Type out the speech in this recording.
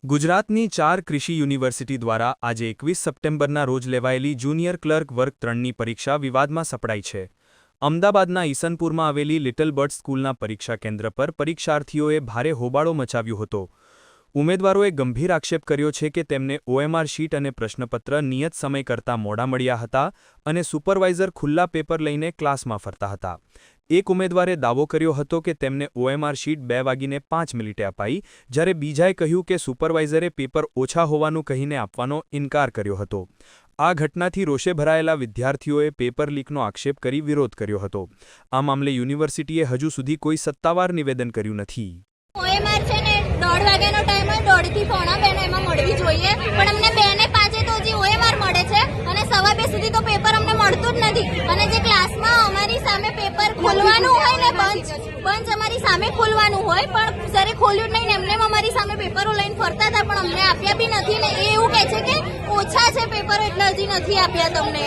ગુજરાતની 4 કૃષિ યુનિવર્સિટી દ્વારા આજે 21 સપ્ટેમ્બરના રોજ લેવાયેલી જુનિયર ક્લર્ક વર્ગ 3ની પરીક્ષા વિવાદમાં સપડાઈ છે. અમદાવાદના ઈસનપુરમાં આવેલી લિટલ બર્ડ સ્કૂલના પરીક્ષા કેન્દ્ર પર પરીક્ષાર્થીઓએ ભારે હોબાળો મચાવ્યો હતો. ઉમેદવારોએ ગંભીર આક્ષેપ કર્યો છે કે તેમને ઓએમઆર શીટ અને પ્રશ્નપત્ર નિયત સમય કરતાં મોડા મળ્યા હતા અને સુપરવાઇઝર ખુલ્લા પેપર લઈને ક્લાસમાં ફરતા હતા. એક ઉમેદવારે દાવો કર્યો હતો કે તેમને ઓએમઆર શીટ 2:05 અપાઈ, જ્યારે બીજાએ કહ્યું કે સુપરવાઇઝરે પેપર ઓછા હોવાનું કહીને આપવાનો ઇનકાર કર્યો હતો. આ ઘટનાથી રોષે ભરાયેલા વિદ્યાર્થીઓએ પેપર લીકનો આક્ષેપ કરી વિરોધ કર્યો હતો. આ મામલે યુનિવર્સિટીએ હજુ સુધી કોઈ સત્તાવાર નિવેદન કર્યું નથી. ઓએમઆર છે ને 1:30 વાગ્યાનો ટાઈમ હોય, 1:30 થી 1:45 એમાં મળવી જોઈએ, પણ અમને 2:05 તો જે ઓએમઆર મળે છે અને 2:15 સુધી તો પેપર અમને મળતું જ નથી. અને જે ક્લાસમાં અમારી સામે પેપર ખોલવાનું હોય ને બંચ અમારી સામે ખોલવાનું હોય, પણ સરે ખોલ્યું જ નહીં ને એમને અમારી સામે પેપરો લઈને ફરતા હતા, પણ અમને આપ્યા બી નથી ને એ એવું કહે છે કે ઓછા છે પેપરો એટલે હજી નથી આપ્યા તમને.